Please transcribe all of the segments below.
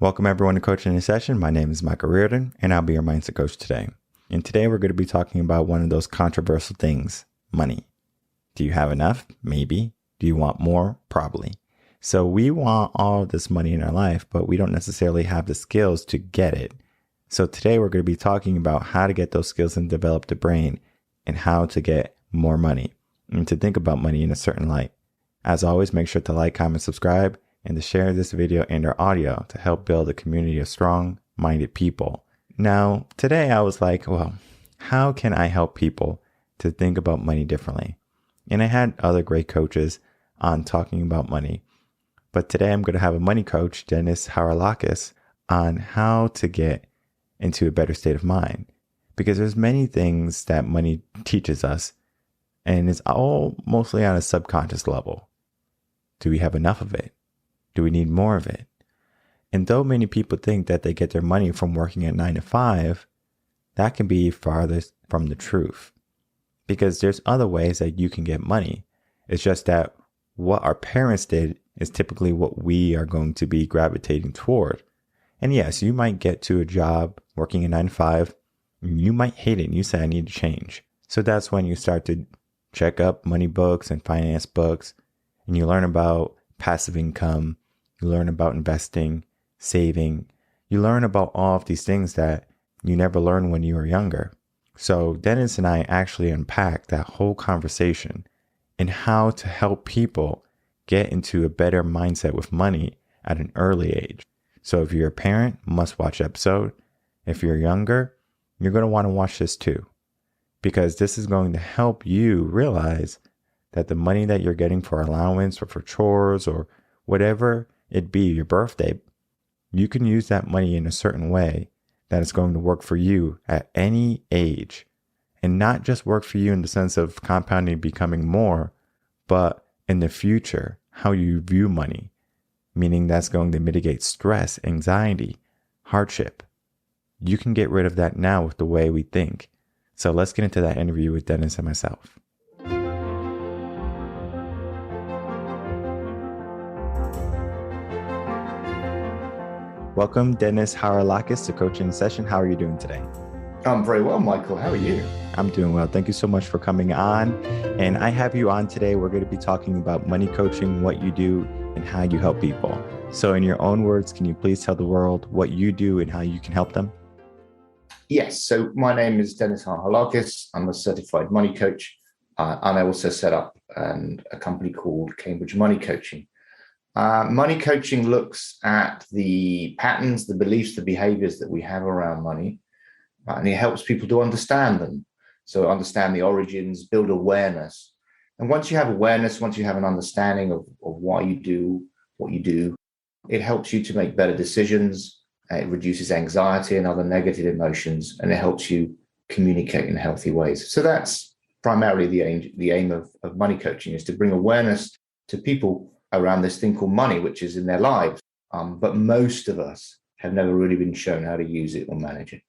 Welcome everyone to Coaching in a Session. My name is Michael Rearden, and I'll be your mindset coach today. And today we're going to be talking about one of those controversial things, money. Do you have enough? Maybe. Do you want more? Probably. So we want all of this money in our life, but we don't necessarily have the skills to get it. So today we're going to be talking about how to get those skills and develop the brain and how to get more money and to think about money in a certain light. As always, make sure to like, comment, subscribe, and to share this video and our audio to help build a community of strong-minded people. Now, today I was like, well, how can I help people to think about money differently? And I had other great coaches on talking about money. But today I'm going to have a money coach, Denis Harhalakis, on how to get into a better state of mind. Because there's many things that money teaches us, and it's all mostly on a subconscious level. Do we have enough of it? Do we need more of it? And though many people think that they get their money from working at 9 to 5, that can be farthest from the truth. Because there's other ways that you can get money. It's just that what our parents did is typically what we are going to be gravitating toward. And yes, you might get to a job working at 9 to 5, and you might hate it and you say, I need to change. So that's when you start to check up money books and finance books, and you learn about passive income. You learn about investing, saving. You learn about all of these things that you never learned when you were younger. So Denis and I actually unpacked that whole conversation and how to help people get into a better mindset with money at an early age. So if you're a parent, must watch episode. If you're younger, you're going to want to watch this too, because this is going to help you realize that the money that you're getting for allowance or for chores or whatever it be, your birthday, you can use that money in a certain way that is going to work for you at any age, and not just work for you in the sense of compounding, becoming more, but in the future, how you view money, meaning that's going to mitigate stress, anxiety, hardship. You can get rid of that now with the way we think. So let's get into that interview with Denis and myself. Welcome, Denis Harhalakis, to Coaching Session. How are you doing today? I'm very well, Michael. How are you? I'm doing well. Thank you so much for coming on. And I have you on today. We're going to be talking about money coaching, what you do, and how you help people. So in your own words, can you please tell the world what you do and how you can help them? Yes. So my name is Denis Harhalakis. I'm a certified money coach. And I also set up a company called Cambridge Money Coaching. Money coaching looks at the patterns, the beliefs, the behaviors that we have around money, and it helps people to understand them. So understand the origins, build awareness. And once you have awareness, once you have an understanding of why you do what you do, it helps you to make better decisions. It reduces anxiety and other negative emotions, and it helps you communicate in healthy ways. So that's primarily the aim of money coaching, is to bring awareness to people around this thing called money, which is in their lives. But most of us have never really been shown how to use it or manage it.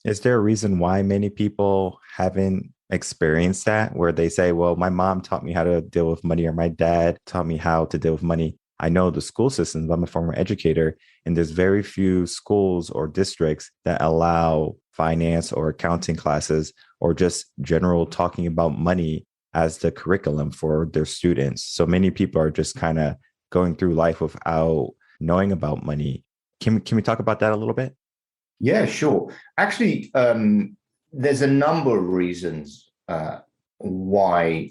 Is there a reason why many people haven't experienced that, where they say, well, my mom taught me how to deal with money, or my dad taught me how to deal with money? I know the school systems, I'm a former educator, and there's very few schools or districts that allow finance or accounting classes or just general talking about money as the curriculum for their students. So many people are just kind of going through life without knowing about money. Can we talk about that a little bit? Yeah, sure. Actually, there's a number of reasons why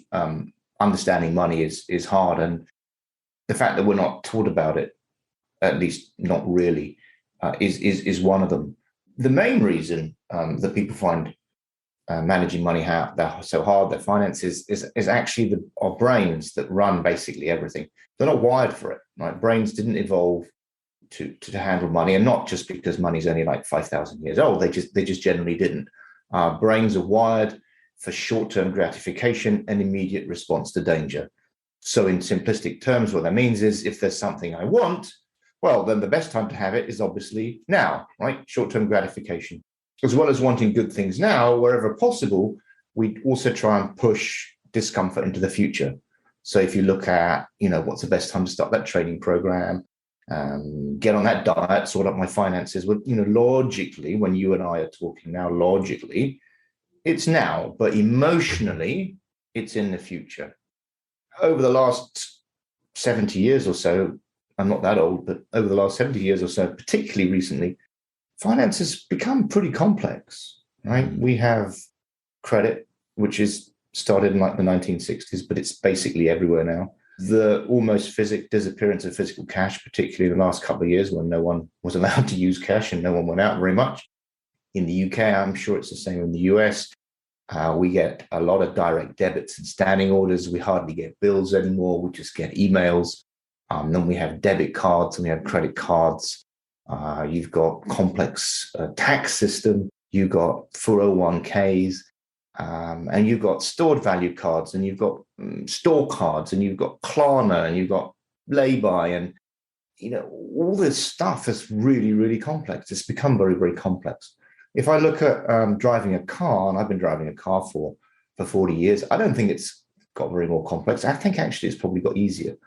understanding money is hard. And the fact that we're not taught about it, at least not really, is one of them. The main reason that people find managing money so hard, their finances, is actually our brains that run basically everything. They're not wired for it, right? Brains didn't evolve to handle money, and not just because money's only like 5,000 years old. They just generally didn't. Brains are wired for short-term gratification and immediate response to danger. So in simplistic terms, what that means is, if there's something I want, well, then the best time to have it is obviously now, right? Short-term gratification. As well as wanting good things now, wherever possible, we also try and push discomfort into the future. So if you look at, what's the best time to start that training program, get on that diet, sort out my finances. Well, logically, when you and I are talking now, logically, it's now, but emotionally, it's in the future. Over the last 70 years or so, I'm not that old, but over the last 70 years or so, particularly recently, finance has become pretty complex, right? We have credit, which is started in like the 1960s, but it's basically everywhere now. The almost disappearance of physical cash, particularly in the last couple of years when no one was allowed to use cash and no one went out very much. In the UK, I'm sure it's the same in the US. We get a lot of direct debits and standing orders. We hardly get bills anymore. We just get emails. Then we have debit cards and we have credit cards. You've got complex tax system. You've got 401ks. And you've got stored value cards, and you've got store cards, and you've got Klarna, and you've got lay-by, and all this stuff is really, really complex. It's become very, very complex. If I look at driving a car, and I've been driving a car for 40 years, I don't think it's got very more complex. I think actually it's probably got easier.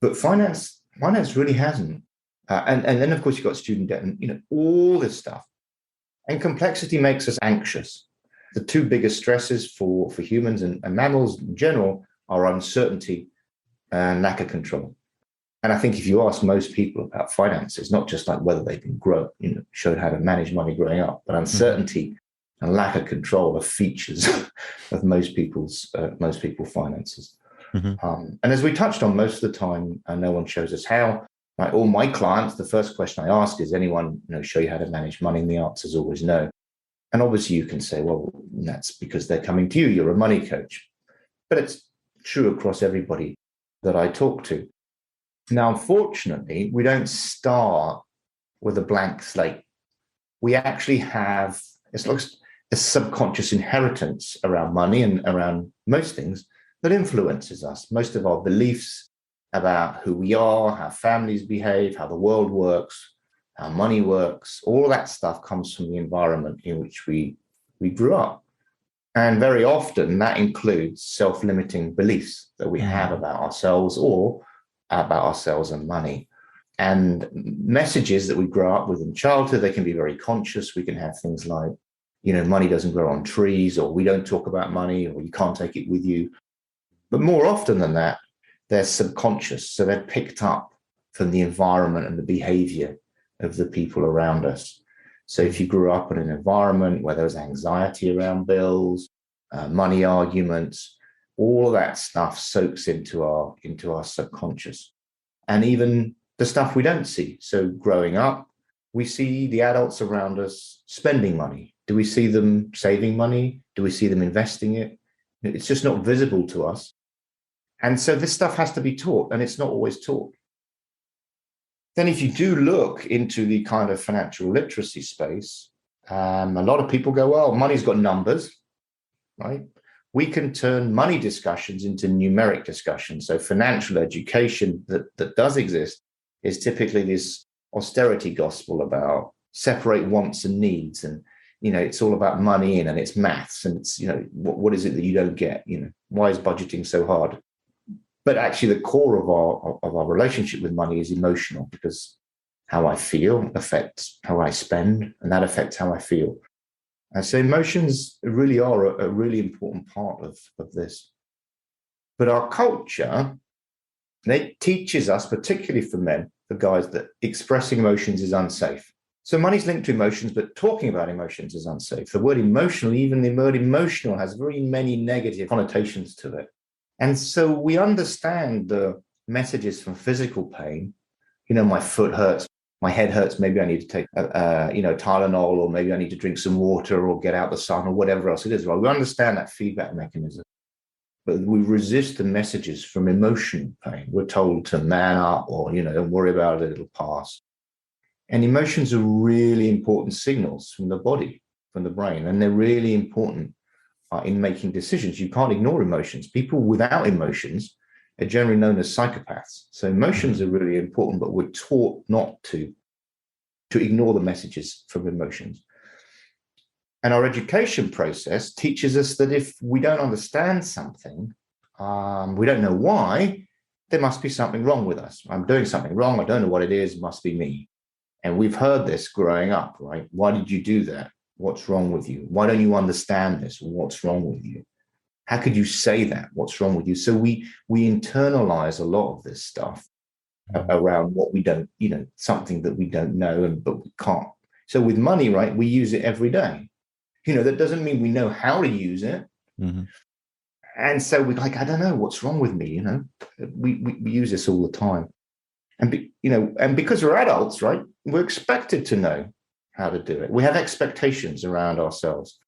But finance really hasn't. And then of course you've got student debt, and all this stuff. And complexity makes us anxious. The two biggest stresses for humans and mammals in general are uncertainty and lack of control. And I think if you ask most people about finances, not just like whether they've been showed how to manage money growing up, but uncertainty and lack of control are features of most people's finances. And as we touched on, most of the time, no one shows us how. Like all my clients, the first question I ask is, anyone show you how to manage money? And the answer is always no. And obviously you can say, well, that's because they're coming to you. You're a money coach. But it's true across everybody that I talk to. Now, unfortunately, we don't start with a blank slate. We actually have, it's like a subconscious inheritance around money and around most things that influences us. Most of our beliefs about who we are, how families behave, how the world works, how money works, all that stuff comes from the environment in which we grew up. And very often that includes self-limiting beliefs that we have about ourselves or about ourselves and money. And messages that we grow up with in childhood, they can be very conscious. We can have things like, money doesn't grow on trees, or we don't talk about money, or you can't take it with you. But more often than that, they're subconscious. So they're picked up from the environment and the behavior of the people around us. So if you grew up in an environment where there was anxiety around bills, money arguments, all of that stuff soaks into our subconscious. And even the stuff we don't see. So growing up, we see the adults around us spending money. Do we see them saving money? Do we see them investing it? It's just not visible to us. And so this stuff has to be taught, and it's not always taught. Then if you do look into the kind of financial literacy space, a lot of people go, well, money's got numbers, right? We can turn money discussions into numeric discussions. So financial education that does exist is typically this austerity gospel about separate wants and needs. And, it's all about money and it's maths. And it's, what is it that you don't get? Why is budgeting so hard? But actually, the core of our relationship with money is emotional, because how I feel affects how I spend, and that affects how I feel. And so emotions really are a really important part of this. But our culture, it teaches us, particularly for men, for guys, that expressing emotions is unsafe. So money's linked to emotions, but talking about emotions is unsafe. The word emotional, even the word emotional, has very many negative connotations to it. And so we understand the messages from physical pain. My foot hurts, my head hurts. Maybe I need to take, Tylenol, or maybe I need to drink some water or get out the sun or whatever else it is. Right? We understand that feedback mechanism, but we resist the messages from emotional pain. We're told to man up, or, don't worry about it, it'll pass. And emotions are really important signals from the body, from the brain, and they're really important in making decisions. You can't ignore emotions. People without emotions are generally known as psychopaths. So emotions are really important, but we're taught not to ignore the messages from emotions. And our education process teaches us that if we don't understand something, we don't know why, there must be something wrong with us. I'm doing something wrong. I don't know what it is. It must be me. And we've heard this growing up, right? Why did you do that? What's wrong with you? Why don't you understand this? What's wrong with you? How could you say that? What's wrong with you? So we internalize a lot of this stuff around what we don't, something that we don't know, but we can't. So with money, right, we use it every day. That doesn't mean we know how to use it. Mm-hmm. And so we're like, I don't know what's wrong with me. We use this all the time. And because we're adults, right, we're expected to know how to do it. We have expectations around ourselves.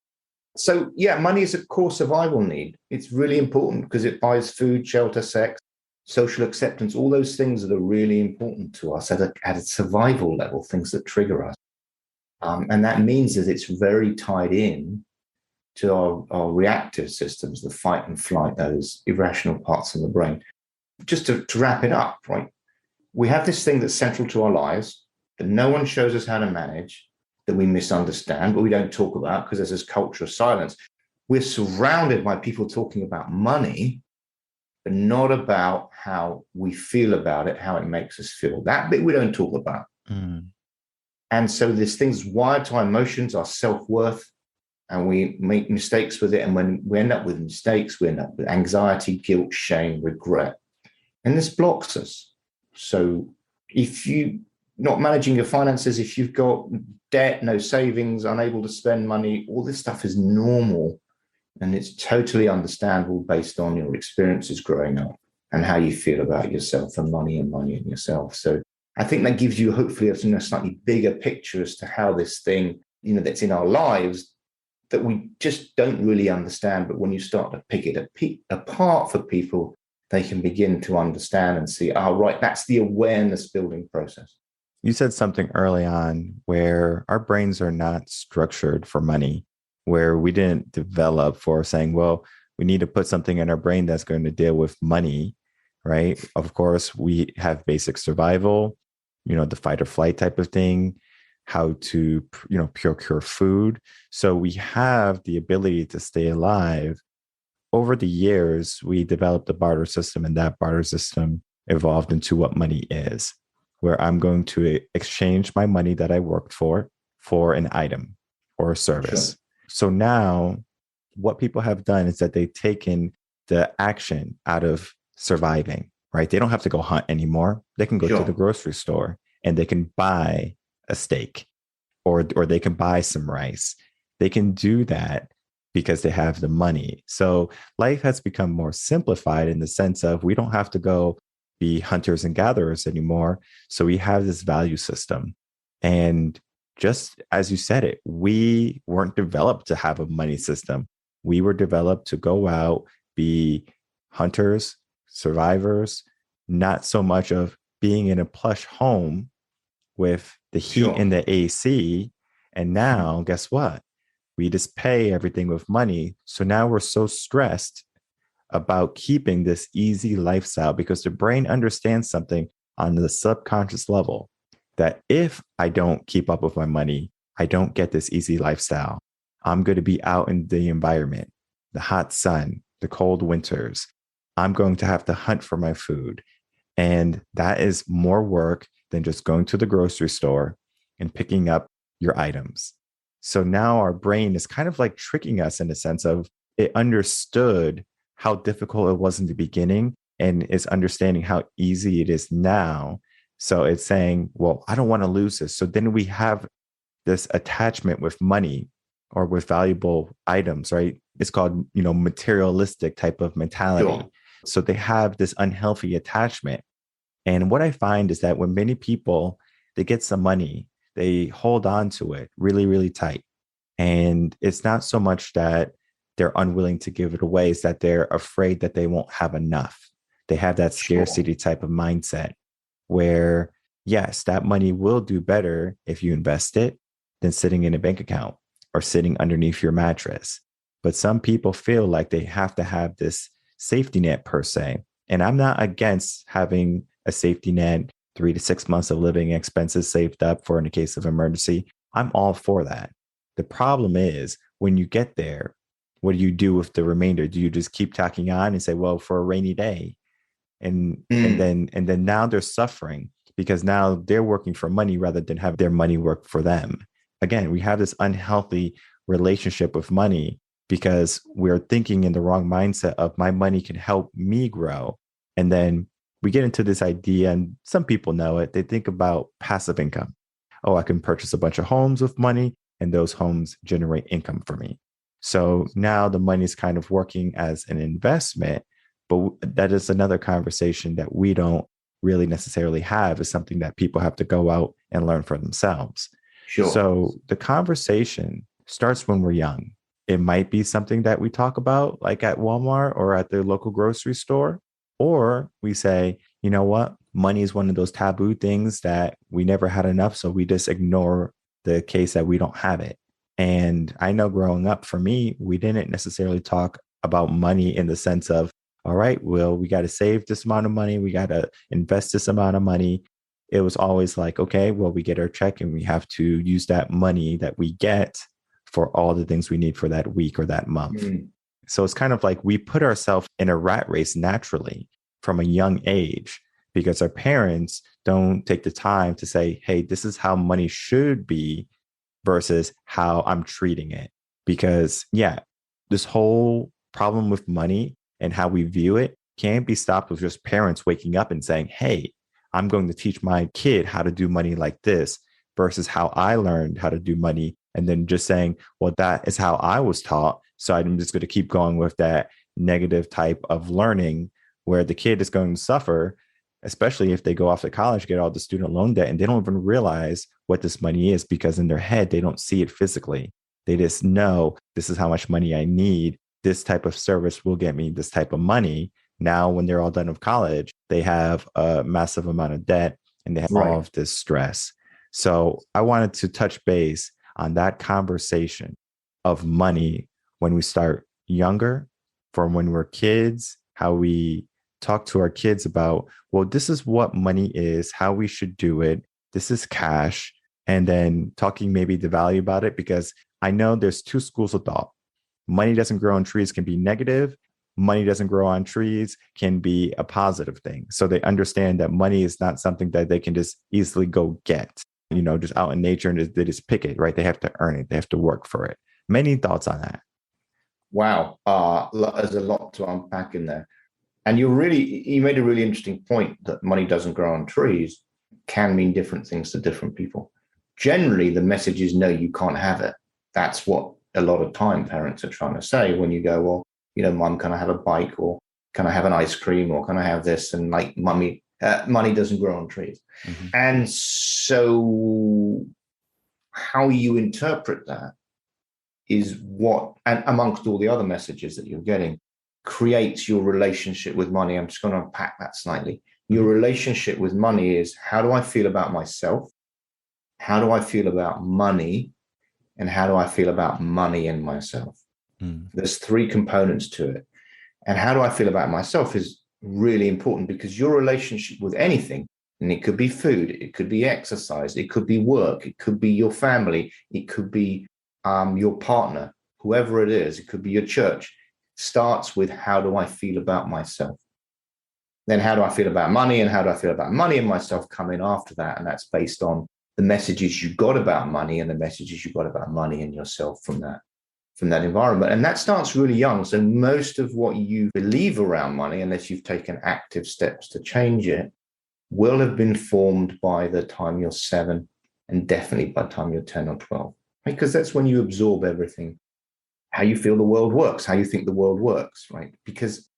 So yeah, money is a core survival need. It's really important because it buys food, shelter, sex, social acceptance, all those things that are really important to us at a survival level, things that trigger us. And that means that it's very tied in to our reactive systems, the fight and flight, those irrational parts in the brain. Just to wrap it up, right? We have this thing that's central to our lives that no one shows us how to manage, that we misunderstand, but we don't talk about because there's this culture of silence. We're surrounded by people talking about money, but not about how we feel about it, how it makes us feel. That bit we don't talk about. Mm. And so this thing's wired to our emotions, our self-worth, and we make mistakes with it. And when we end up with mistakes, we end up with anxiety, guilt, shame, regret. And this blocks us. So if you not managing your finances, if you've got debt, no savings, unable to spend money, all this stuff is normal. And it's totally understandable based on your experiences growing up and how you feel about yourself and money and yourself. So I think that gives you hopefully a slightly bigger picture as to how this thing, that's in our lives that we just don't really understand. But when you start to pick it apart for people, they can begin to understand and see, right, that's the awareness building process. You said something early on where our brains are not structured for money, where we didn't develop for saying, well, we need to put something in our brain that's going to deal with money, right? Of course, we have basic survival, the fight or flight type of thing, how to, procure food. So we have the ability to stay alive. Over the years, we developed a barter system, and that barter system evolved into what money is, where I'm going to exchange my money that I worked for an item or a service. Sure. So now what people have done is that they've taken the action out of surviving, right? They don't have to go hunt anymore. They can go to the grocery store and they can buy a steak or they can buy some rice. They can do that because they have the money. So life has become more simplified in the sense of we don't have to go be hunters and gatherers anymore. So we have this value system. And just as you said it, we weren't developed to have a money system. We were developed to go out, be hunters, survivors, not so much of being in a plush home with the heat and the AC. And now, guess what? We just pay everything with money. So now we're so stressed about keeping this easy lifestyle because the brain understands something on the subconscious level that if I don't keep up with my money, I don't get this easy lifestyle. I'm going to be out in the environment, the hot sun, the cold winters. I'm going to have to hunt for my food. And that is more work than just going to the grocery store and picking up your items. So now our brain is kind of like tricking us in the sense of it understood how difficult it was in the beginning and is understanding how easy it is now. So it's saying, well, I don't want to lose this. So then we have this attachment with money or with valuable items, right? It's called, materialistic type of mentality. Sure. So they have this unhealthy attachment. And what I find is that when many people, they get some money, they hold on to it really, really tight. And it's not so much that they're unwilling to give it away, it's that they're afraid that they won't have enough. They have that scarcity type of mindset where, yes, that money will do better if you invest it than sitting in a bank account or sitting underneath your mattress. But some people feel like they have to have this safety net per se. And I'm not against having a safety net, 3 to 6 months of living expenses saved up for in a case of emergency. I'm all for that. The problem is when you get there, what do you do with the remainder? Do you just keep tacking on and say, well, for a rainy day? And then now they're suffering because now they're working for money rather than have their money work for them. Again, we have this unhealthy relationship with money because we're thinking in the wrong mindset of my money can help me grow. And then we get into this idea, and some people know it. They think about passive income. Oh, I can purchase a bunch of homes with money, and those homes generate income for me. So now the money is kind of working as an investment, but that is another conversation that we don't really necessarily have. Is something that people have to go out and learn for themselves. Sure. So the conversation starts when we're young. It might be something that we talk about like at Walmart or at the local grocery store, or we say, you know what, money is one of those taboo things that we never had enough. So we just ignore the case that we don't have it. And I know growing up for me, we didn't necessarily talk about money in the sense of, all right, well, we got to save this amount of money. We got to invest this amount of money. It was always like, okay, well, we get our check and we have to use that money that we get for all the things we need for that week or that month. So it's kind of like we put ourselves in a rat race naturally from a young age because our parents don't take the time to say, hey, this is how money should be versus how I'm treating it. Because, yeah, this whole problem with money and how we view it can't be stopped with just parents waking up and saying, hey, I'm going to teach my kid how to do money like this versus how I learned how to do money. And then just saying, well, that is how I was taught. So I'm just going to keep going with that negative type of learning where the kid is going to suffer, especially if they go off to college, get all the student loan debt, and they don't even realize what this money is because in their head, they don't see it physically. They just know this is how much money I need. This type of service will get me this type of money. Now, when they're all done with college, they have a massive amount of debt and they have all of this stress. So I wanted to touch base on that conversation of money when we start younger, from when we're kids, how we talk to our kids about, well, this is what money is, how we should do it. This is cash. And then talking maybe the value about it, because I know there's two schools of thought. Money doesn't grow on trees can be negative. Money doesn't grow on trees can be a positive thing. So they understand that money is not something that they can just easily go get, just out in nature and they just pick it, right? They have to earn it. They have to work for it. Many thoughts on that? Wow. There's a lot to unpack in there. And you made a really interesting point that money doesn't grow on trees can mean different things to different people. Generally, the message is, no, you can't have it. That's what a lot of time parents are trying to say when you go, well, mom, can I have a bike, or can I have an ice cream, or can I have this? And like, money doesn't grow on trees. Mm-hmm. And so how you interpret that is what, and amongst all the other messages that you're getting, creates your relationship with money. I'm just going to unpack that slightly. Your relationship with money is, how do I feel about myself? How do I feel about money? And how do I feel about money and myself? There's three components to it. And how do I feel about myself is really important, because your relationship with anything, and it could be food, it could be exercise, it could be work, it could be your family, it could be your partner, whoever it is, it could be your church, starts with, how do I feel about myself? Then how do I feel about money, and how do I feel about money and myself come in after that? And that's based on the messages you got about money and the messages you got about money and yourself from that environment. And that starts really young. So most of what you believe around money, unless you've taken active steps to change it, will have been formed by the time you're 7, and definitely by the time you're 10 or 12, because that's when you absorb everything, how you feel the world works, how you think the world works, right? Because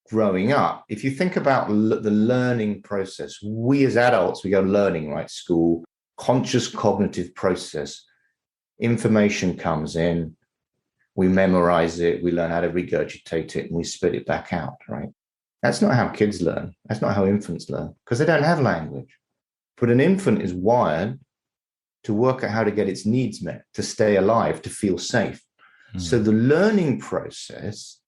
growing up, if you think about the learning process, we as adults, we go learning, right? School, conscious cognitive process, information comes in, we memorize it, we learn how to regurgitate it, and we spit it back out, right? That's not how kids learn. That's not how infants learn, because they don't have language. But an infant is wired to work out how to get its needs met, to stay alive, to feel safe. So the learning process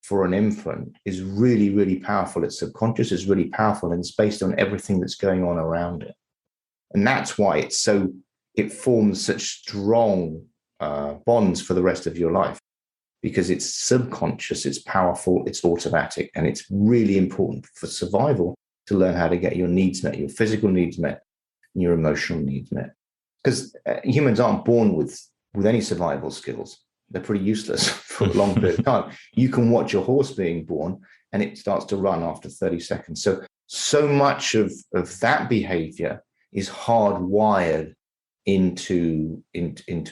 for an infant is really, really powerful. It's subconscious, is really powerful, and it's based on everything that's going on around it. And that's why it forms such strong bonds for the rest of your life. because it's subconscious, it's powerful, it's automatic, and it's really important for survival to learn how to get your needs met, your physical needs met, and your emotional needs met. Because humans aren't born with any survival skills. They're pretty useless for a long period of time. You can watch a horse being born and it starts to run after 30 seconds. So much of that behavior is hardwired into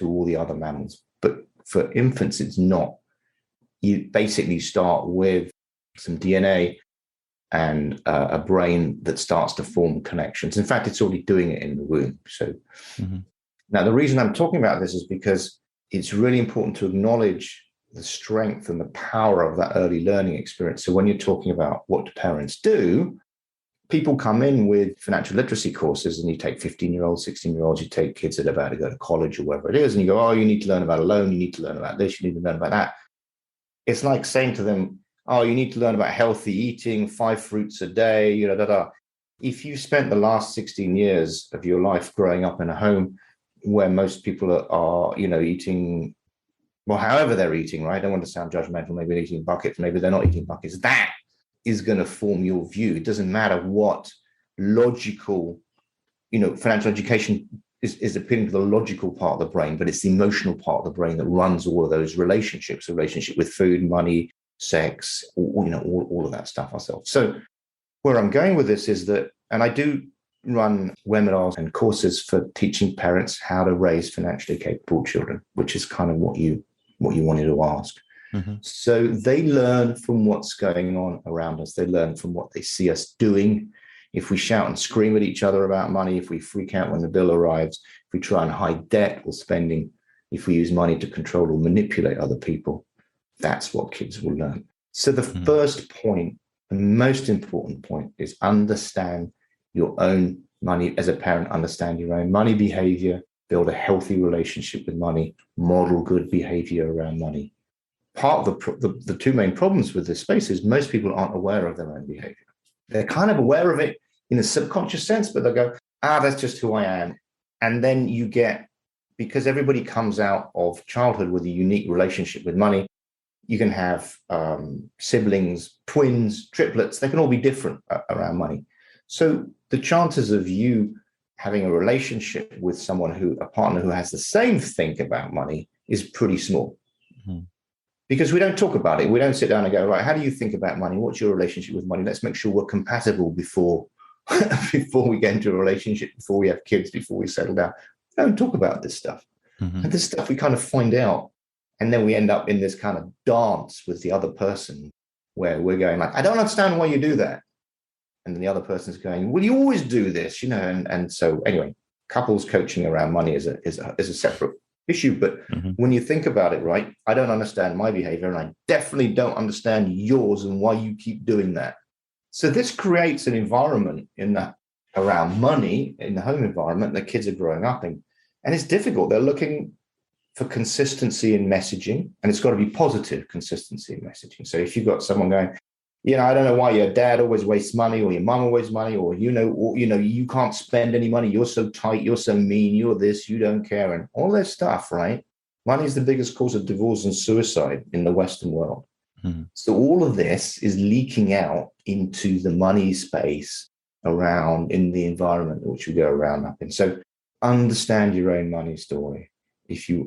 all the other mammals. But for infants, it's not. You basically start with some DNA and a brain that starts to form connections. In fact, it's already doing it in the womb. So now the reason I'm talking about this is because it's really important to acknowledge the strength and the power of that early learning experience. So when you're talking about what do parents do, people come in with financial literacy courses, and you take 15-year-olds, 16-year-olds, you take kids that are about to go to college or wherever it is, and you go, oh, you need to learn about a loan, you need to learn about this, you need to learn about that. It's like saying to them, oh, you need to learn about healthy eating, 5 fruits a day, If you spent the last 16 years of your life growing up in a home where most people are eating, well, however they're eating, right? I don't want to sound judgmental. Maybe they're eating buckets, maybe they're not eating buckets. That is going to form your view. It doesn't matter what logical, financial education is appealing to the logical part of the brain, but it's the emotional part of the brain that runs all of those relationships, the relationship with food, money, sex, all of that stuff ourselves. So where I'm going with this is that, and I do run webinars and courses for teaching parents how to raise financially capable children, which is kind of what you wanted to ask. So they learn from what's going on around us. They learn from what they see us doing. If we shout and scream at each other about money, if we freak out when the bill arrives, if we try and hide debt or spending, if we use money to control or manipulate other people, that's what kids will learn. So the first point, the most important point, is understand your own money. As a parent, understand your own money behavior, build a healthy relationship with money, model good behavior around money. Part of the two main problems with this space is most people aren't aware of their own behavior. They're kind of aware of it in a subconscious sense, but they'll go, that's just who I am. And then you get, because everybody comes out of childhood with a unique relationship with money, you can have siblings, twins, triplets, they can all be different around money. So the chances of you having a relationship with a partner who has the same think about money is pretty small. Because we don't talk about it. We don't sit down and go, right, how do you think about money? What's your relationship with money? Let's make sure we're compatible before we get into a relationship, before we have kids, before we settle down. We don't talk about this stuff. And this stuff we kind of find out. And then we end up in this kind of dance with the other person where we're going like, I don't understand why you do that. And then the other person's going, well, you always do this, And so anyway, couples coaching around money is a separate issue. But when you think about it, right, I don't understand my behavior, and I definitely don't understand yours and why you keep doing that. So this creates an environment around money in the home environment that kids are growing up in. And it's difficult. They're looking for consistency in messaging, and it's got to be positive consistency in messaging. So if you've got someone going, I don't know why your dad always wastes money, or your mom always wastes money, or you can't spend any money, you're so tight, you're so mean, you're this, you don't care, and all that stuff, right? Money is the biggest cause of divorce and suicide in the Western world. So all of this is leaking out into the money space around in the environment which we go around up in. So understand your own money story.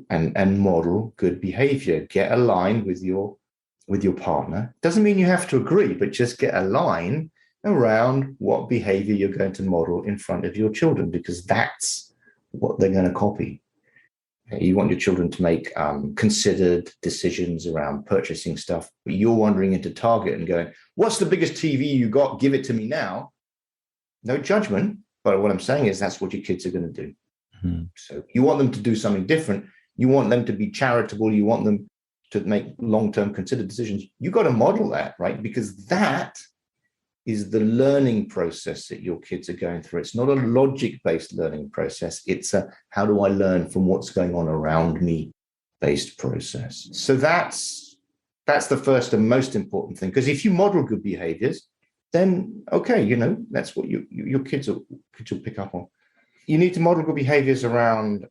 And model good behavior, get aligned with your partner. Doesn't mean you have to agree, but just get aligned around what behavior you're going to model in front of your children, because that's what they're going to copy. You want your children to make considered decisions around purchasing stuff, but you're wandering into Target and going, what's the biggest TV you got? Give it to me now. No judgment, but what I'm saying is that's what your kids are going to do. So you want them to do something different. You want them to be charitable. You want them to make long-term considered decisions. You got to model that, right? Because that is the learning process that your kids are going through. It's not a logic-based learning process. It's a how do I learn from what's going on around me based process. So that's the first and most important thing. Because if you model good behaviors, then okay, that's what your kids will pick up on. You need to model good behaviors around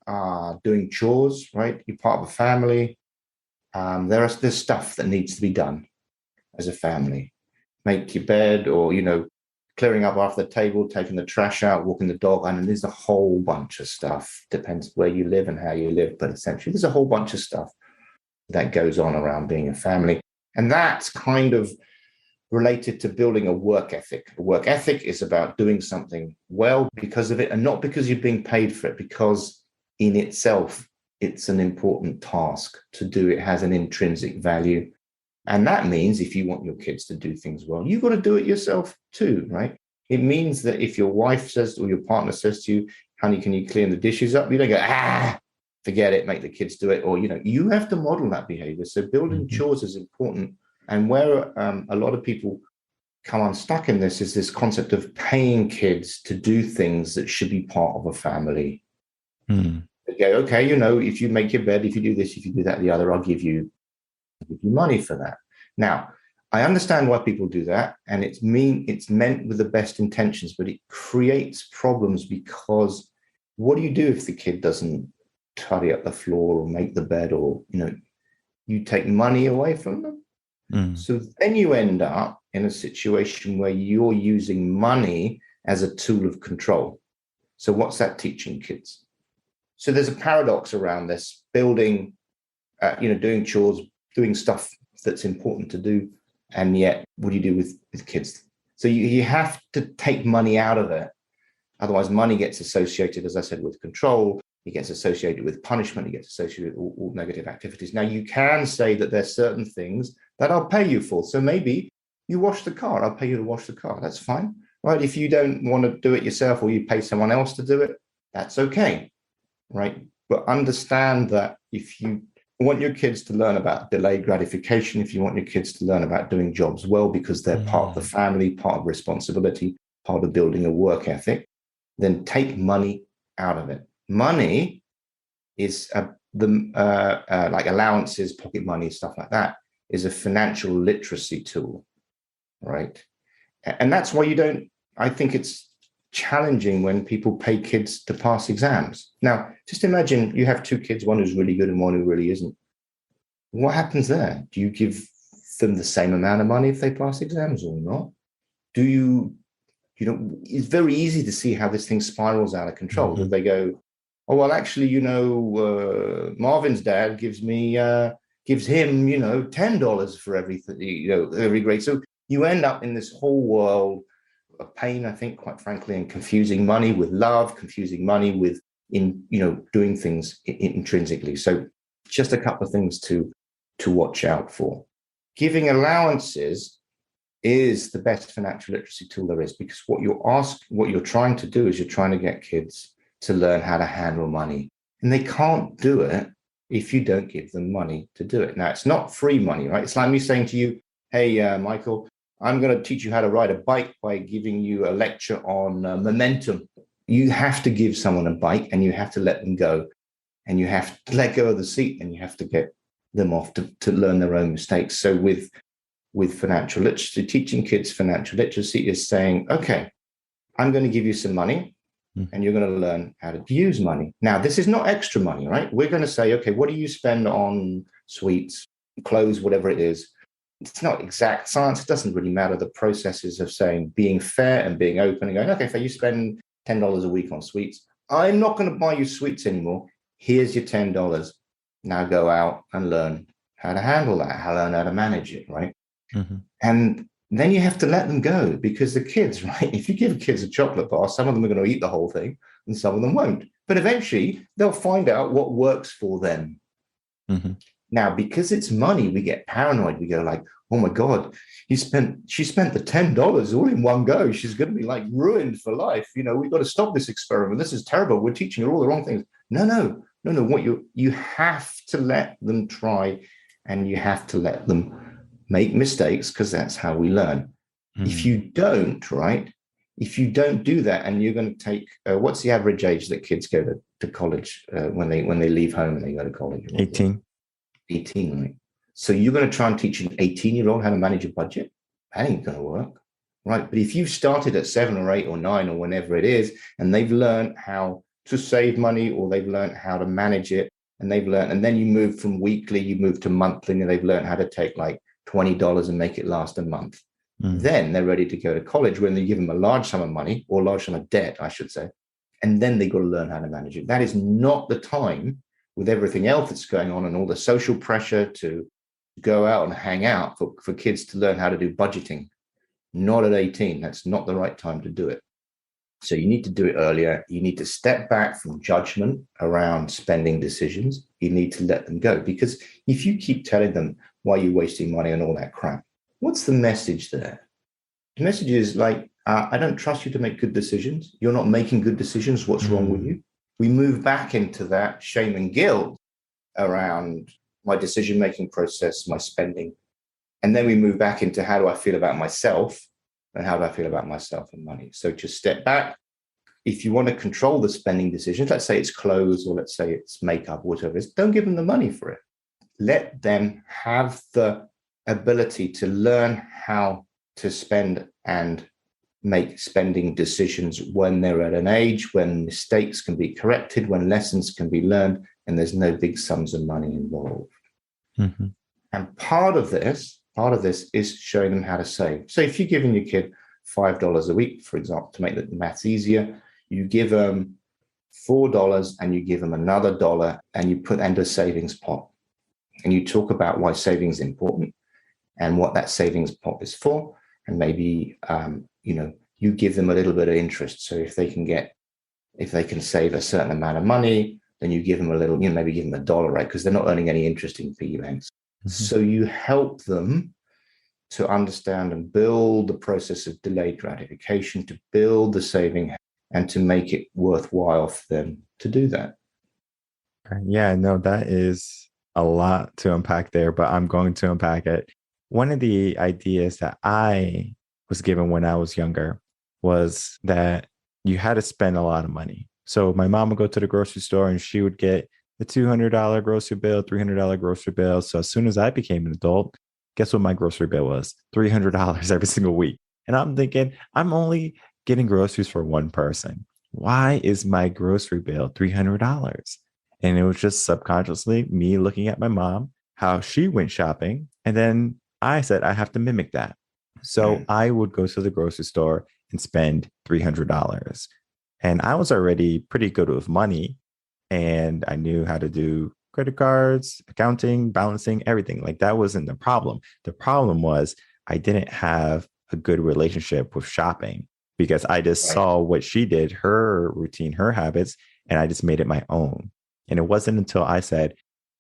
doing chores, right? You're part of a family. There's stuff that needs to be done as a family. Make your bed, or clearing up after the table, taking the trash out, walking the dog. And there's a whole bunch of stuff. Depends where you live and how you live, but essentially there's a whole bunch of stuff that goes on around being a family. And that's kind of related to building a work ethic. A work ethic is about doing something well because of it, and not because you're being paid for it, because in itself, it's an important task to do. It has an intrinsic value. And that means if you want your kids to do things well, you've got to do it yourself too, right? It means that if your wife says, or your partner says to you, honey, can you clean the dishes up? You don't go, forget it, make the kids do it. Or, you have to model that behavior. So building chores is important. And where a lot of people come unstuck in this is this concept of paying kids to do things that should be part of a family. They go, okay, if you make your bed, if you do this, if you do that, the other, I'll give you money for that. Now, I understand why people do that, and it's meant with the best intentions, but it creates problems, because what do you do if the kid doesn't tidy up the floor or make the bed, or you take money away from them? So then you end up in a situation where you're using money as a tool of control. So what's that teaching kids? So there's a paradox around this: building, doing chores, doing stuff that's important to do, and yet what do you do with kids? So you have to take money out of it. Otherwise, money gets associated, as I said, with control. It gets associated with punishment. It gets associated with all negative activities. Now, you can say that there's certain things that I'll pay you for. So maybe you wash the car. I'll pay you to wash the car. That's fine, right? If you don't want to do it yourself, or you pay someone else to do it, that's okay, right? But understand that if you want your kids to learn about delayed gratification, if you want your kids to learn about doing jobs well because they're part of the family, part of responsibility, part of building a work ethic, then take money out of it. Money is like allowances, pocket money, stuff like that, is a financial literacy tool, right? And that's why I think it's challenging when people pay kids to pass exams. Now, just imagine you have two kids, one who's really good and one who really isn't. What happens there? Do you give them the same amount of money if they pass exams or not? Do you it's very easy to see how this thing spirals out of control. Do they go, oh, well, actually, Marvin's dad gives him, $10 for everything, every grade. So you end up in this whole world of pain, I think, quite frankly, and confusing money with love, confusing money with doing things intrinsically. So just a couple of things to watch out for. Giving allowances is the best financial literacy tool there is, because what you're trying to do is you're trying to get kids to learn how to handle money. And they can't do it if you don't give them money to do it. Now, it's not free money, right? It's like me saying to you, hey, Michael, I'm going to teach you how to ride a bike by giving you a lecture on momentum. You have to give someone a bike, and you have to let them go, and you have to let go of the seat, and you have to get them off to learn their own mistakes. So with financial literacy, teaching kids financial literacy is saying, okay, I'm going to give you some money, and you're going to learn how to use money. Now, this is not extra money, right? We're going to say, okay, what do you spend on sweets, clothes, whatever it is? It's not exact science. It doesn't really matter. The processes of saying, being fair and being open and going, okay, so you spend $10 a week on sweets. I'm not going to buy you sweets anymore. Here's your $10. Now go out and learn how to handle that, learn how to manage it, right? And then you have to let them go, because the kids, right? If you give kids a chocolate bar, some of them are going to eat the whole thing and some of them won't. But eventually they'll find out what works for them. Now, because it's money, we get paranoid. We go like, oh my God, she spent the $10 all in one go. She's going to be like ruined for life. We've got to stop this experiment. This is terrible. We're teaching her all the wrong things. No. What you have to let them try, and you have to let them make mistakes, because that's how we learn. If you don't, right? If you don't do that, and you're going to take, what's the average age that kids go to college when they leave home and they go to college? 18. 18, right? So you're going to try and teach an 18-year-old how to manage a budget? That ain't going to work, right? But if you've started at 7 or 8 or 9 or whenever it is, and they've learned how to save money, or they've learned how to manage it, and they've learned, and then you move from weekly, you move to monthly, and they've learned how to take like $20 and make it last a month. Then they're ready to go to college when they give them a large sum of money, or large sum of debt, I should say. And then they've got to learn how to manage it. That is not the time, with everything else that's going on and all the social pressure to go out and hang out, for kids to learn how to do budgeting. Not at 18. That's not the right time to do it. So you need to do it earlier. You need to step back from judgment around spending decisions. You need to let them go. Because if you keep telling them why you're wasting money on all that crap, what's the message there? The message is like, I don't trust you to make good decisions. You're not making good decisions. What's wrong with you? We move back into that shame and guilt around my decision-making process, my spending. And then we move back into how do I feel about myself and how do I feel about myself and money? So just step back. If you want to control the spending decisions, let's say it's clothes or let's say it's makeup, whatever it is, don't give them the money for it. Let them have the ability to learn how to spend and make spending decisions when they're at an age when mistakes can be corrected, when lessons can be learned, and there's no big sums of money involved. And part of this is showing them how to save. So if you're giving your kid $5 a week, for example, to make the maths easier, you give them $4 and you give them another dollar and you put into a savings pot. And you talk about why savings is important and what that savings pot is for. And maybe, you give them a little bit of interest. So if they can save a certain amount of money, then you give them a little, maybe give them $1, right? Because they're not earning any interest in piggy banks. So you help them to understand and build the process of delayed gratification, to build the saving and to make it worthwhile for them to do that. Yeah, no, that is a lot to unpack there, but I'm going to unpack it. One of the ideas that I was given when I was younger was that you had to spend a lot of money. So my mom would go to the grocery store and she would get the $200 grocery bill, $300 grocery bill. So as soon as I became an adult, guess what my grocery bill was? $300 every single week. And I'm thinking, I'm only getting groceries for one person. Why is my grocery bill $300? And it was just subconsciously me looking at my mom, how she went shopping. And then I said, I have to mimic that. So I would go to the grocery store and spend $300. And I was already pretty good with money. And I knew how to do credit cards, accounting, balancing, everything. Like that wasn't the problem. The problem was I didn't have a good relationship with shopping because I just saw what she did, her routine, her habits, and I just made it my own. And it wasn't until I said,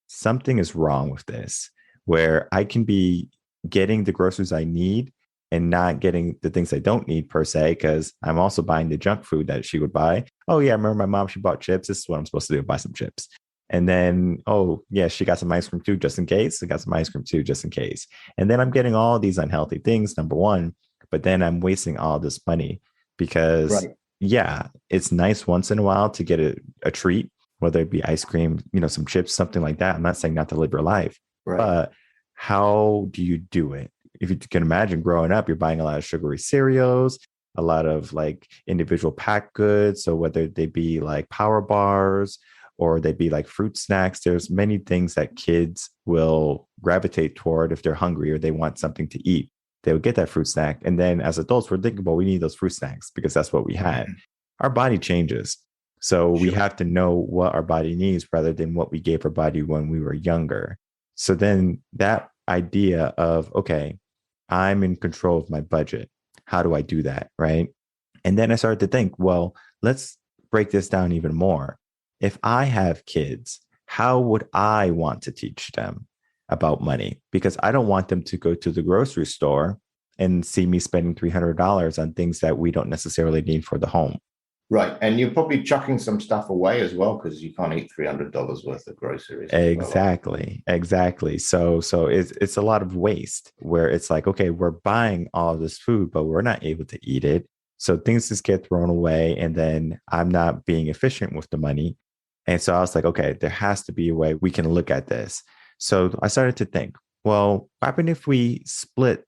something is wrong with this, where I can be getting the groceries I need and not getting the things I don't need per se, because I'm also buying the junk food that she would buy. Oh yeah, I remember my mom, she bought chips. This is what I'm supposed to do, buy some chips. And then, oh yeah, she got some ice cream too, just in case. I got some ice cream too, just in case. And then I'm getting all these unhealthy things, number one, but then I'm wasting all this money because yeah, it's nice once in a while to get a treat, whether it be ice cream, some chips, something like that. I'm not saying not to live your life, but how do you do it? If you can imagine growing up, you're buying a lot of sugary cereals, a lot of like individual packed goods. So whether they be like power bars or they be like fruit snacks, there's many things that kids will gravitate toward if they're hungry or they want something to eat. They would get that fruit snack. And then as adults, we're thinking, well, we need those fruit snacks because that's what we had. Our body changes. So we have to know what our body needs rather than what we gave our body when we were younger. So then that idea of, okay, I'm in control of my budget. How do I do that? Right. And then I started to think, well, let's break this down even more. If I have kids, how would I want to teach them about money? Because I don't want them to go to the grocery store and see me spending $300 on things that we don't necessarily need for the home. Right. And you're probably chucking some stuff away as well because you can't eat $300 worth of groceries. Exactly. So it's a lot of waste where it's like, okay, we're buying all this food, but we're not able to eat it. So things just get thrown away. And then I'm not being efficient with the money. And so I was like, okay, there has to be a way we can look at this. So I started to think, well, what happens if we split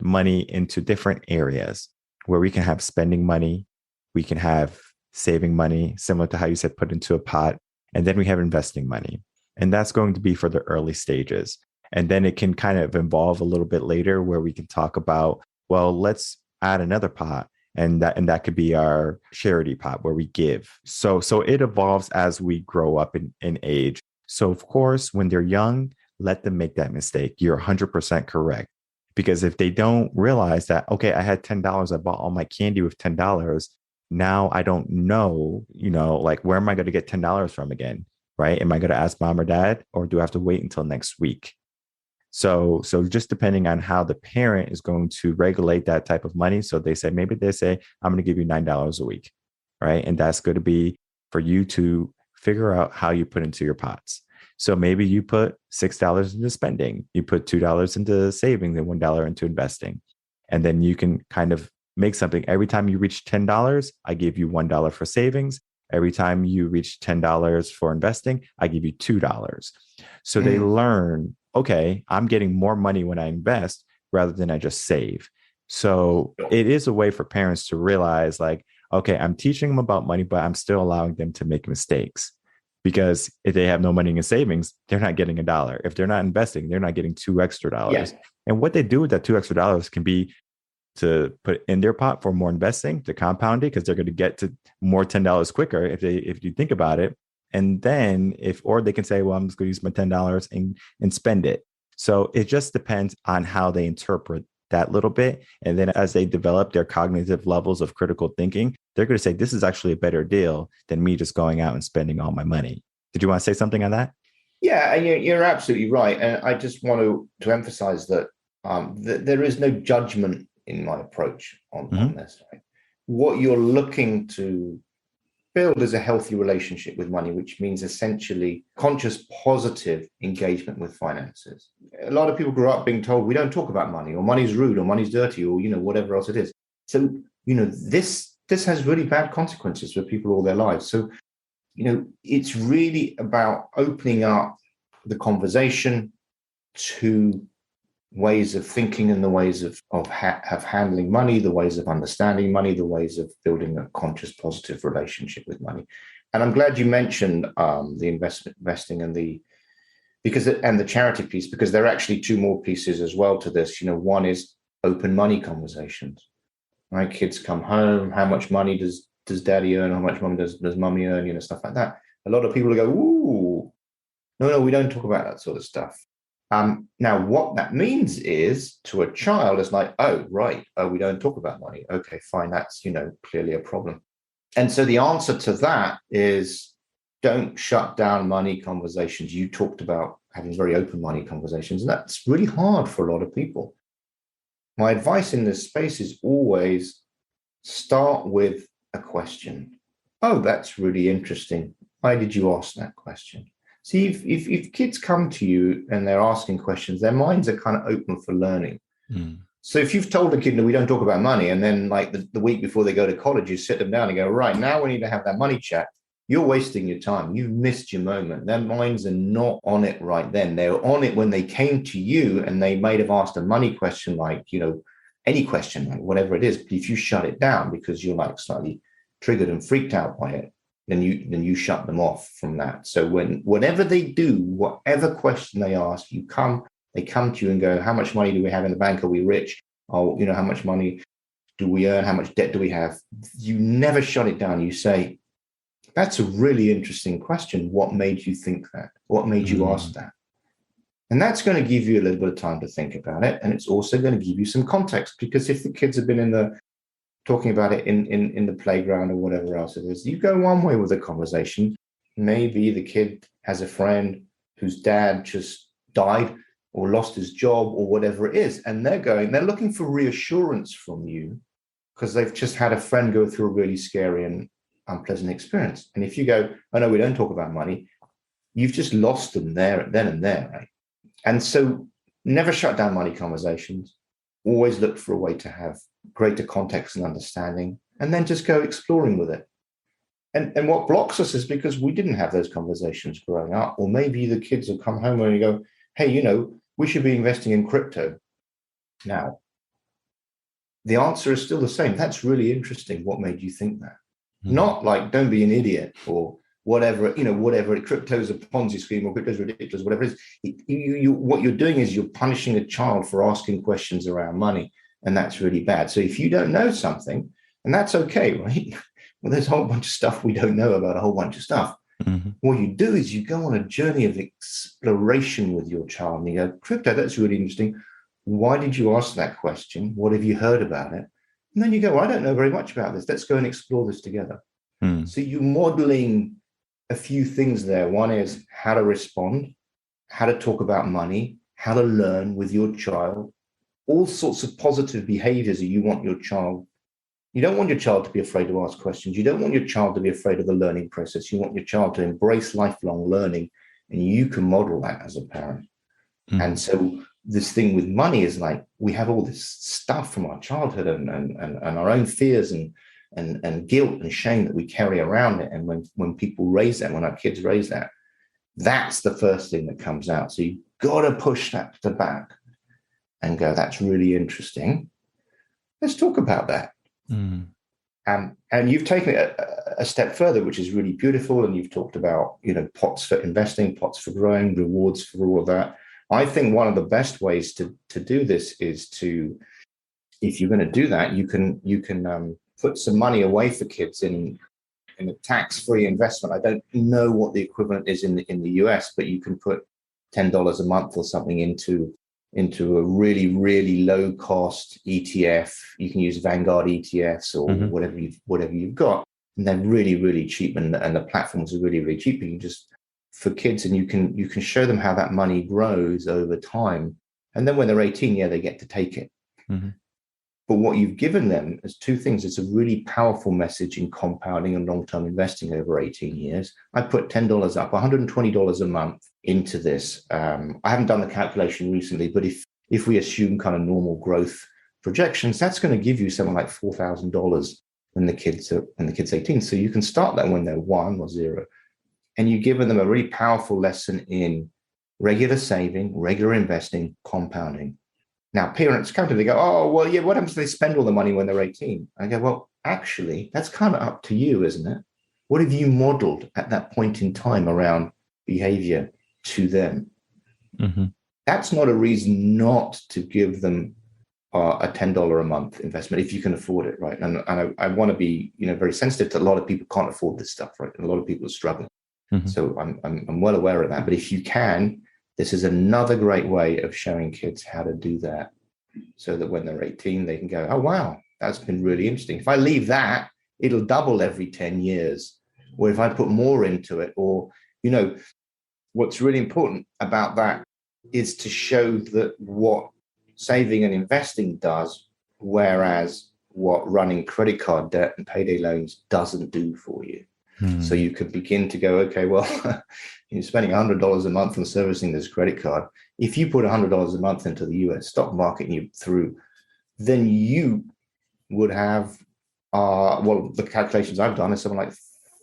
money into different areas where we can have spending money, we can have saving money, similar to how you said, put into a pot, and then we have investing money. And that's going to be for the early stages. And then it can kind of evolve a little bit later where we can talk about, well, let's add another pot. And that could be our charity pot where we give. So it evolves as we grow up in age. So of course, when they're young, let them make that mistake. You're 100% correct. Because if they don't realize that, okay, I had $10, I bought all my candy with $10. Now I don't know, like, where am I going to get $10 from again? Right? Am I going to ask mom or dad, or do I have to wait until next week? So just depending on how the parent is going to regulate that type of money. So maybe they say, I'm going to give you $9 a week, right? And that's going to be for you to figure out how you put into your pots. So maybe you put $6 into spending, you put $2 into savings and $1 into investing. And then you can kind of make something. Every time you reach $10, I give you $1 for savings. Every time you reach $10 for investing, I give you $2. So they learn, okay, I'm getting more money when I invest rather than I just save. So it is a way for parents to realize, like, okay, I'm teaching them about money, but I'm still allowing them to make mistakes. Because if they have no money in savings, they're not getting $1. If they're not investing, they're not getting $2 extra. Yeah. And what they do with that $2 extra can be to put in their pot for more investing, to compound it, because they're going to get to more $10 quicker if you think about it. And then or they can say, well, I'm just going to use my $10 and spend it. So it just depends on how they interpret that little bit. And then as they develop their cognitive levels of critical thinking, they're going to say, this is actually a better deal than me just going out and spending all my money. Did you want to say something on that? Yeah, and you're absolutely right. And I just want to emphasize that there is no judgment in my approach on this. Right? What you're looking to build is a healthy relationship with money, which means essentially conscious, positive engagement with finances. A lot of people grow up being told we don't talk about money, or money's rude, or money's dirty, or whatever else it is. So this has really bad consequences for people all their lives. So it's really about opening up the conversation to ways of thinking and the ways of handling money, the ways of understanding money, the ways of building a conscious, positive relationship with money. And I'm glad you mentioned the investing and the charity piece, because there are actually two more pieces as well to this. One is open money conversations. Right? Kids come home. How much money does daddy earn? How much money does mommy earn? Stuff like that. A lot of people go, ooh, no, we don't talk about that sort of stuff. Now, what that means is to a child, it's like, oh, right. Oh, we don't talk about money. Okay, fine. That's, clearly a problem. And so the answer to that is don't shut down money conversations. You talked about having very open money conversations, and that's really hard for a lot of people. My advice in this space is always start with a question. Oh, that's really interesting. Why did you ask that question? See, if kids come to you and they're asking questions, their minds are kind of open for learning. So if you've told a kid, no, we don't talk about money, and then like the week before they go to college, you sit them down and go, right, now we need to have that money chat, you're wasting your time. You've missed your moment. Their minds are not on it right then. They were on it when they came to you, and they might have asked a money question, like, any question, like whatever it is. But if you shut it down because you're like slightly triggered and freaked out by it, then you shut them off from that. So whatever they do, whatever question they ask, they come to you and go, how much money do we have in the bank? Are we rich? Oh, how much money do we earn? How much debt do we have? You never shut it down. You say, that's a really interesting question. What made you think that? What made you ask that? And that's going to give you a little bit of time to think about it. And it's also going to give you some context, because if the kids have been talking about it in the playground or whatever else it is, you go one way with the conversation. Maybe the kid has a friend whose dad just died or lost his job or whatever it is. And they're looking for reassurance from you because they've just had a friend go through a really scary and unpleasant experience. And if you go, oh no, we don't talk about money, you've just lost them then and there, right? And so never shut down money conversations. Always look for a way to have greater context and understanding, and then just go exploring with it. And what blocks us is because we didn't have those conversations growing up, or maybe the kids will come home and you go, hey, we should be investing in crypto now. The answer is still the same. That's really interesting. What made you think that? Not like, don't be an idiot, or whatever, crypto's a Ponzi scheme or crypto's ridiculous, whatever it is. What you're doing is you're punishing a child for asking questions around money. And that's really bad. So if you don't know something, and that's okay, right? Well, there's a whole bunch of stuff we don't know about a whole bunch of stuff. Mm-hmm. What you do is you go on a journey of exploration with your child and you go, crypto, that's really interesting. Why did you ask that question? What have you heard about it? And then you go, well, I don't know very much about this. Let's go and explore this together. So you're modeling a few things there. One is how to respond, how to talk about money, how to learn with your child, all sorts of positive behaviors that you want your child. You don't want your child to be afraid to ask questions. You don't want your child to be afraid of the learning process. You want your child to embrace lifelong learning, and you can model that as a parent. And so this thing with money is like, we have all this stuff from our childhood and our own fears and guilt and shame that we carry around it. And when people raise that, when our kids raise that, that's the first thing that comes out. So you've got to push that to the back and go, that's really interesting. Let's talk about that. And you've taken it a step further, which is really beautiful. And you've talked about, pots for investing, pots for growing, rewards for all of that. I think one of the best ways to do this is to, if you're going to do that, you can put some money away for kids in a tax-free investment. I don't know what the equivalent is in the US, but you can put $10 a month or something into a really, really low cost ETF. You can use Vanguard ETFs or whatever you've got. And they're really, really cheap. And the platforms are really, really cheap. You just, for kids, and you can show them how that money grows over time. And then when they're 18, they get to take it. But what you've given them is two things. It's a really powerful message in compounding and long-term investing over 18 years. I put $10 up, $120 a month into this. I haven't done the calculation recently, but if we assume kind of normal growth projections, that's going to give you something like $4,000 when the kid's 18. So you can start that when they're 1 or 0. And you've given them a really powerful lesson in regular saving, regular investing, compounding. Now, parents come to me, they go, oh, well, yeah, what happens if they spend all the money when they're 18? I go, well, actually, that's kind of up to you, isn't it? What have you modeled at that point in time around behavior to them? That's not a reason not to give them a $10 a month investment if you can afford it, right? And I want to be, very sensitive to a lot of people can't afford this stuff, right? And a lot of people are struggling. So I'm well aware of that. But if you can, this is another great way of showing kids how to do that so that when they're 18, they can go, oh, wow, that's been really interesting. If I leave that, it'll double every 10 years. Or if I put more into it, or, what's really important about that is to show that what saving and investing does, whereas what running credit card debt and payday loans doesn't do for you. So you could begin to go, okay, well, you're spending $100 a month on servicing this credit card. If you put $100 a month into the US stock market then you would have, the calculations I've done is something like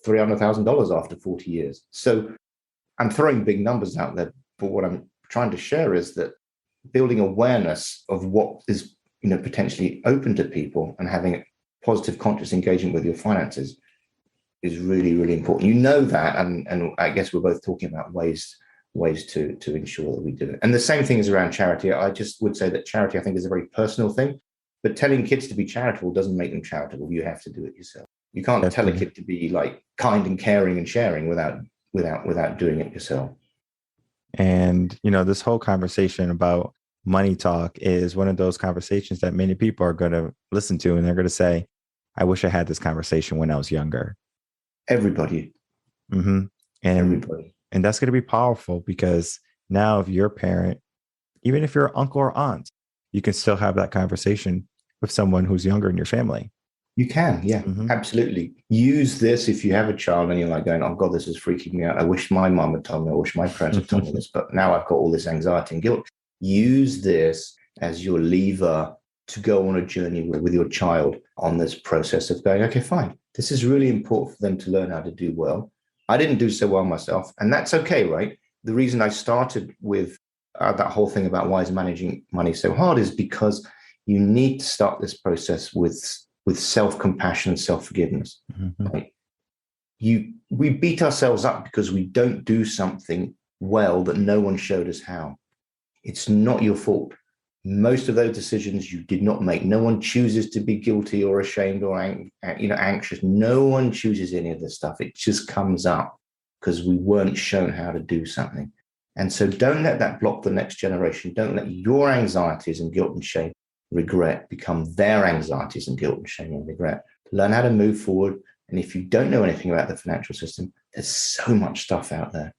$300,000 after 40 years. So I'm throwing big numbers out there, but what I'm trying to share is that building awareness of what is, potentially open to people and having positive conscious engagement with your finances is really, really important. You know that, and I guess we're both talking about ways to ensure that we do it. And the same thing is around charity. I just would say that charity, I think, is a very personal thing, but telling kids to be charitable doesn't make them charitable. You have to do it yourself. You can't tell a kid to be like kind and caring and sharing without doing it yourself. And, this whole conversation about money talk is one of those conversations that many people are going to listen to, and they're going to say, I wish I had this conversation when I was younger. Everybody. And everybody. And that's going to be powerful because now if you're a parent, even if you're an uncle or aunt, you can still have that conversation with someone who's younger in your family. You can, yeah, absolutely. Use this if you have a child and you're like going, oh God, this is freaking me out. I wish my mom had told me, I wish my parents had told me this, but now I've got all this anxiety and guilt. Use this as your lever to go on a journey with your child on this process of going, okay, fine. This is really important for them to learn how to do well. I didn't do so well myself, and that's okay, right? The reason I started with that whole thing about why is managing money so hard is because you need to start this process with self-compassion and self-forgiveness. Right? we beat ourselves up because we don't do something well that no one showed us how. It's not your fault. Most of those decisions you did not make. No one chooses to be guilty or ashamed or anxious. No one chooses any of this stuff. It just comes up because we weren't shown how to do something. And so don't let that block the next generation. Don't let your anxieties and guilt and shame, regret become their anxieties and guilt and shame and regret. Learn how to move forward. And if you don't know anything about the financial system, there's so much stuff out there.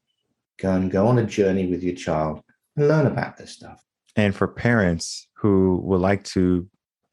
Go on a journey with your child and learn about this stuff. And for parents who would like to,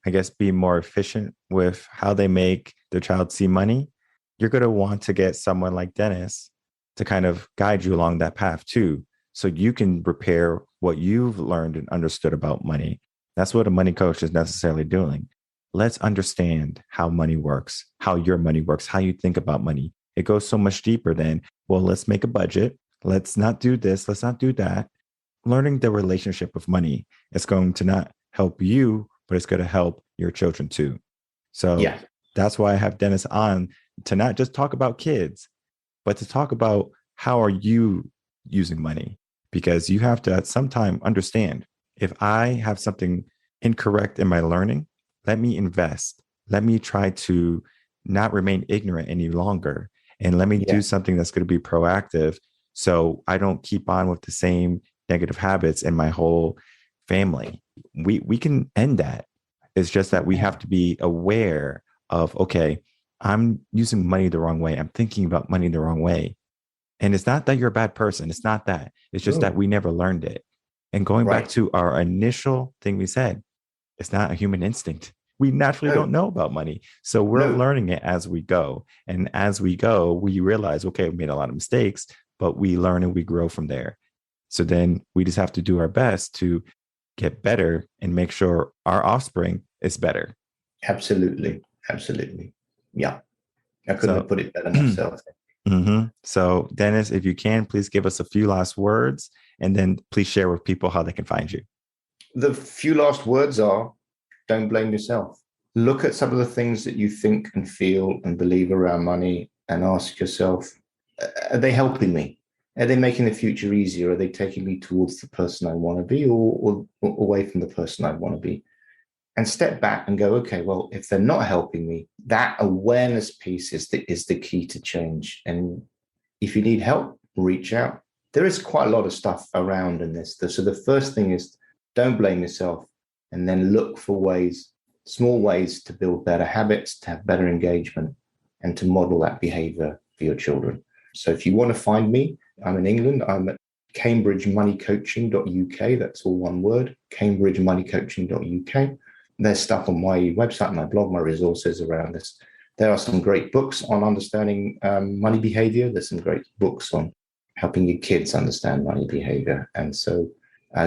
I guess, be more efficient with how they make their child see money, you're going to want to get someone like Denis to kind of guide you along that path too, so you can prepare what you've learned and understood about money. That's what a money coach is necessarily doing. Let's understand how money works, how your money works, how you think about money. It goes so much deeper than, well, let's make a budget. Let's not do this. Let's not do that. Learning the relationship of money is going to not help you, but it's going to help your children too. So that's why I have Denis on, to not just talk about kids, but to talk about how are you using money? Because you have to at some time understand, if I have something incorrect in my learning, let me invest. Let me try to not remain ignorant any longer. And let me do something that's going to be proactive, so I don't keep on with the same negative habits in my whole family. We can end that. It's just that we have to be aware of, okay, I'm using money the wrong way. I'm thinking about money the wrong way. And it's not that you're a bad person. It's not that. It's just that we never learned it. And going back to our initial thing we said, it's not a human instinct. We naturally don't know about money. So we're learning it as we go. And as we go, we realize, okay, we made a lot of mistakes, but we learn and we grow from there. So then we just have to do our best to get better and make sure our offspring is better. Absolutely. Yeah. I couldn't have put it better myself. So Denis, if you can, please give us a few last words, and then please share with people how they can find you. The few last words are, don't blame yourself. Look at some of the things that you think and feel and believe around money and ask yourself, are they helping me? Are they making the future easier? Are they taking me towards the person I want to be, or away from the person I want to be? And step back and go, okay, well, if they're not helping me, that awareness piece is the key to change. And if you need help, reach out. There is quite a lot of stuff around in this. So the first thing is, don't blame yourself, and then look for ways, small ways, to build better habits, to have better engagement, and to model that behavior for your children. So if you want to find me, I'm in England. I'm at cambridgemoneycoaching.uk. That's all one word, cambridgemoneycoaching.uk. There's stuff on my website, my blog, my resources around this. There are some great books on understanding money behavior. There's some great books on helping your kids understand money behavior. And so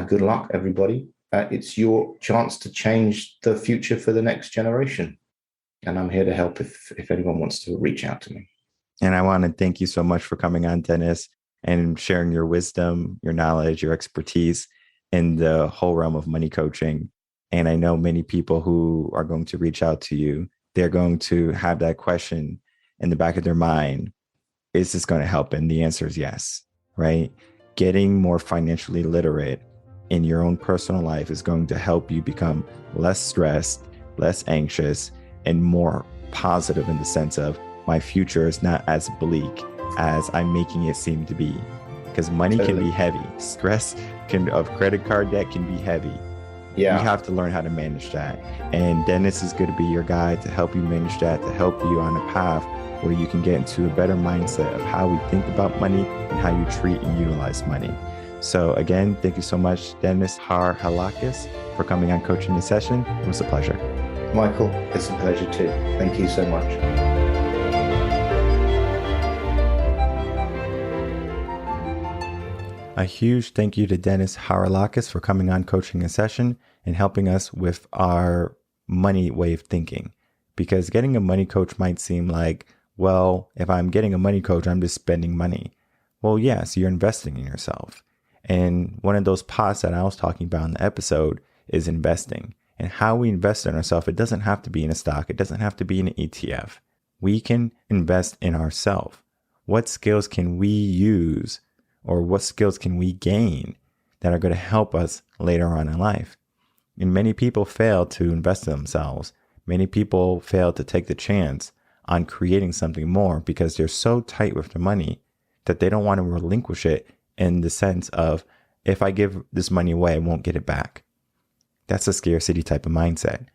good luck, everybody. It's your chance to change the future for the next generation. And I'm here to help if anyone wants to reach out to me. And I want to thank you so much for coming on, Denis, and sharing your wisdom, your knowledge, your expertise in the whole realm of money coaching. And I know many people who are going to reach out to you, they're going to have that question in the back of their mind. Is this going to help? And the answer is yes, right? Getting more financially literate in your own personal life is going to help you become less stressed, less anxious, and more positive in the sense of, my future is not as bleak as I'm making it seem to be. Because money can be heavy. Stress of credit card debt can be heavy. Yeah. You have to learn how to manage that. And Denis is going to be your guide to help you manage that, to help you on a path where you can get into a better mindset of how we think about money and how you treat and utilize money. So again, thank you so much, Denis Harhalakis, for coming on Coaching the Session. It was a pleasure. Michael, it's a pleasure too. Thank you so much. A huge thank you to Denis Harhalakis for coming on Coaching a Session and helping us with our money way of thinking. Because getting a money coach might seem like, well, if I'm getting a money coach, I'm just spending money. Well, yes, you're investing in yourself. And one of those pots that I was talking about in the episode is investing. And how we invest in ourselves, it doesn't have to be in a stock. It doesn't have to be in an ETF. We can invest in ourselves What skills can we use or what skills can we gain that are going to help us later on in life? And many people fail to invest in themselves. Many people fail to take the chance on creating something more because they're so tight with the money that they don't want to relinquish it in the sense of, if I give this money away, I won't get it back. That's a scarcity type of mindset.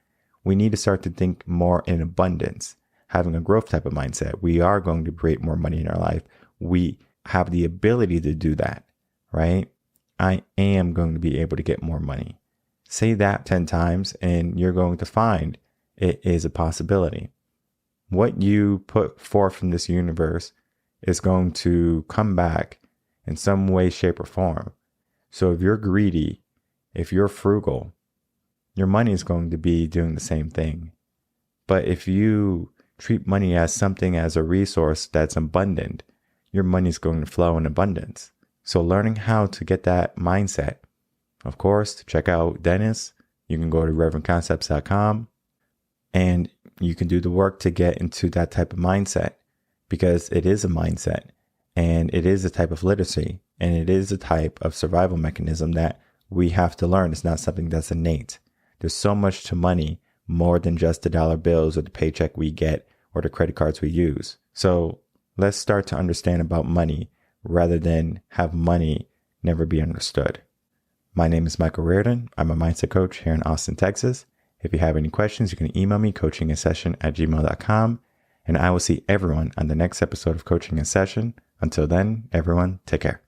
We need to start to think more in abundance, having a growth type of mindset. We are going to create more money in our life. We have the ability to do that, right? I am going to be able to get more money. Say that 10 times and you're going to find it is a possibility. What you put forth in this universe is going to come back in some way, shape, or form. So if you're greedy, if you're frugal, your money is going to be doing the same thing. But if you treat money as something, as a resource that's abundant, your money is going to flow in abundance. So learning how to get that mindset, of course, to check out Denis, you can go to revenconcepts.com and you can do the work to get into that type of mindset, because it is a mindset and it is a type of literacy and it is a type of survival mechanism that we have to learn. It's not something that's innate. There's so much to money, more than just the dollar bills or the paycheck we get or the credit cards we use. So let's start to understand about money rather than have money never be understood. My name is Michael Rearden. I'm a mindset coach here in Austin, Texas. If you have any questions, you can email me, coachinginsession@gmail.com, and I will see everyone on the next episode of Coaching in Session. Until then, everyone, take care.